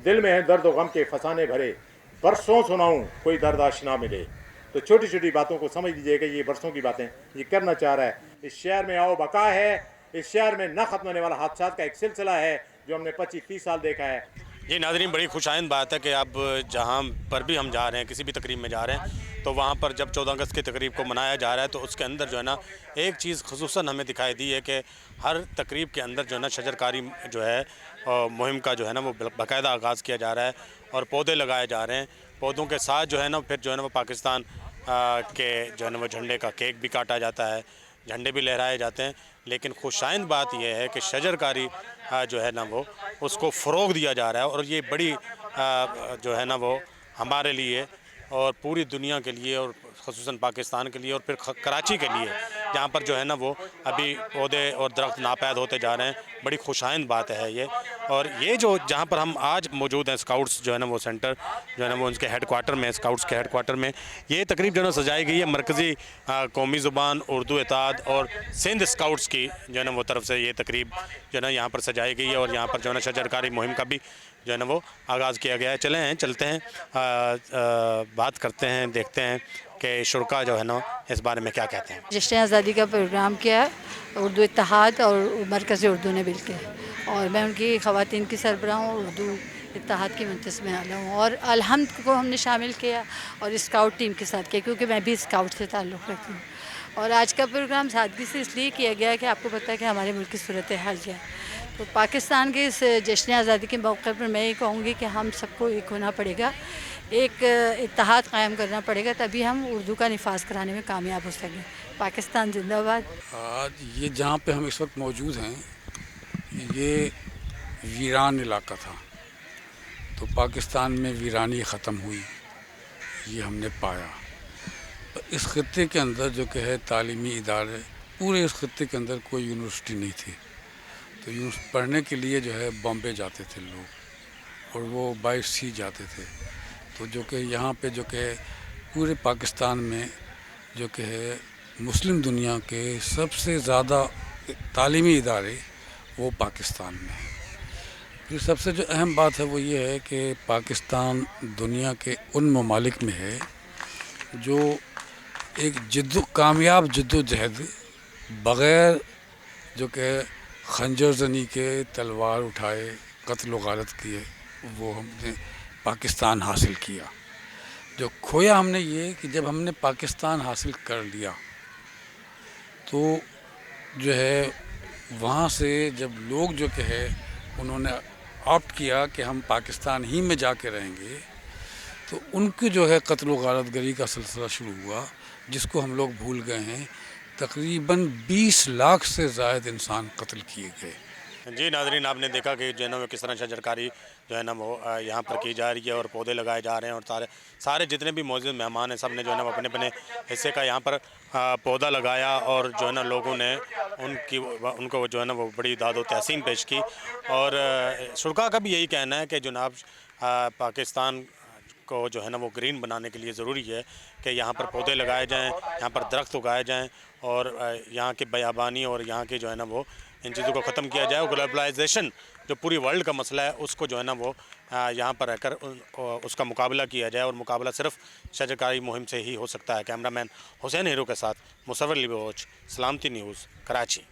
दिल में है दर्द गम के फसाने भरे, बरसों सुनाऊं कोई दर्द आशना मिले। तो छोटी छोटी बातों को समझ लीजिए कि ये बरसों की बातें ये करना चाह रहा है। इस शहर में आओ बका है, इस शहर में न खत्म होने वाला हादसा का एक सिलसिला है जो हमने 25-30 साल देखा है। जी नाज़रीन, बड़ी खुशाइंद बात है कि अब जहाँ पर भी हम जा रहे हैं, किसी भी तकरीब में जा रहे हैं, तो वहाँ पर जब 14 अगस्त की तकरीब को मनाया जा रहा है तो उसके अंदर जो है ना एक चीज़ ख़ुसूसन हमें दिखाई दी है कि हर तकरीब के अंदर जो है ना शजरकारी जो है मुहिम का जो है ना वो बाकायदा आगाज़ किया जा रहा है और पौधे लगाए जा रहे हैं। पौधों के साथ जो है ना फिर जो है ना वो पाकिस्तान के जो है ना वो झंडे का केक भी काटा जाता है, झंडे भी लहराए जाते हैं। लेकिन खुशाइंद बात यह है कि शजरकारी जो है ना वो उसको फ़रोग़ दिया जा रहा है और ये बड़ी जो है ना वो हमारे लिए और पूरी दुनिया के लिए और ख़ुसूसन पाकिस्तान के लिए और फिर कराची के लिए, जहाँ पर जो है ना वो अभी पौधे और दरख्त नापैद होते जा रहे हैं, बड़ी खुशाइंद बात है ये। और ये जो जहाँ पर हम आज मौजूद हैं, स्काउट्स जो है ना वो सेंटर जो है ना वो उनके हेडक्वार्टर में, स्काउट्स के हेडक्वार्टर में ये तकरीब जो है ना सजाई गई है मरकज़ी कौमी ज़ुबान उर्दू इत्तेहाद और सिंध स्काउट्स की जो है ना वो तरफ से ये तकरीब जो है ना यहाँ पर सजाई गई है और यहाँ पर जो है ना शजरकारी मुहिम का भी जो है ना वो आगाज़ किया गया है। चलते हैं बात करते हैं, देखते हैं कि शुरा जो है ना इस बारे में क्या कहते हैं। जश्न आज़ादी का प्रोग्राम किया है उर्दू इत्तेहाद और मरकज़ उर्दू ने मिल के, और मैं उनकी ख़वातीन की सरबराह हूँ, उर्दू इत्तेहाद की मुंतज़िम आला हूँ। और अलहम्द को हमने शामिल किया और स्काउट टीम के साथ किया क्योंकि मैं भी स्काउट से ताल्लुक़ रखती हूँ। और आज का प्रोग्राम सादगी से इसलिए किया गया है कि आपको पता है कि हमारे मुल्क की सूरत हाल क्या है। तो पाकिस्तान के इस जश्न आज़ादी के मौके पर मैं ये कहूँगी कि हम सबको एक होना पड़ेगा, एक इत्तेहाद कायम करना पड़ेगा, तभी हम उर्दू का निफाज कराने में कामयाब हो सकें। पाकिस्तान जिंदाबाद। आज ये जहाँ पे हम इस वक्त मौजूद हैं ये वीरान इलाका था, तो पाकिस्तान में वीरानी ख़त्म हुई ये हमने पाया। इस खत्ते के अंदर जो कि है तालीमी इदारे, पूरे इस खत्ते के अंदर कोई यूनिवर्सिटी नहीं थी, तो पढ़ने के लिए जो है बॉम्बे जाते थे लोग और वो बाई सी जाते थे। तो जो कि यहाँ पे जो कि पूरे पाकिस्तान में जो कि है मुस्लिम दुनिया के सबसे ज़्यादा तालीमी इदारे वो पाकिस्तान में हैं। फिर सबसे जो अहम बात है वो ये है कि पाकिस्तान दुनिया के उन ममालिक में है जो एक कामयाब जद्दोजहद बग़ैर जो कि खंजर जनी के, तलवार उठाए, कत्ल व गारत किए, वो हमने पाकिस्तान हासिल किया। जो खोया हमने ये कि जब हमने पाकिस्तान हासिल कर लिया तो जो है वहाँ से जब लोग जो कि है उन्होंने ऑप्ट किया कि हम पाकिस्तान ही में जाके रहेंगे, तो उनकी जो है कत्ल व गारत गरी का सिलसिला शुरू हुआ, जिसको हम लोग भूल गए हैं। तकरीबन 20 लाख से ज़ायद इंसान कत्ल किए गए। जी नाज़रीन, आपने देखा कि जो है ना वो किस तरह शजरकारी जो है ना वो यहाँ पर की जा रही है और पौधे लगाए जा रहे हैं और सारे जितने भी मौजूद मेहमान हैं सब ने जो है ना अपने अपने हिस्से का यहाँ पर पौधा लगाया और जो है ना लोगों ने उनको जो है ना वो बड़ी दाद व तहसीन पेश की। और शुरा का भी यही कहना है कि जनाब पाकिस्तान को जो है ना वो ग्रीन बनाने के लिए ज़रूरी है कि यहाँ पर पौधे लगाए जाएँ, यहाँ पर दरख्त उगाए जाएँ और यहाँ की बयाबानी और यहाँ की जो है ना वो इन चीज़ों को ख़त्म किया जाए। और ग्लोबलाइजेशन जो पूरी वर्ल्ड का मसला है उसको जो है ना वो यहाँ पर रहकर उसका मुकाबला किया जाए और मुकाबला सिर्फ शजरकारी मुहिम से ही हो सकता है। कैमरामैन हुसैन हीरो के साथ मुसव्वर लिबोच, सलामती न्यूज़, कराची।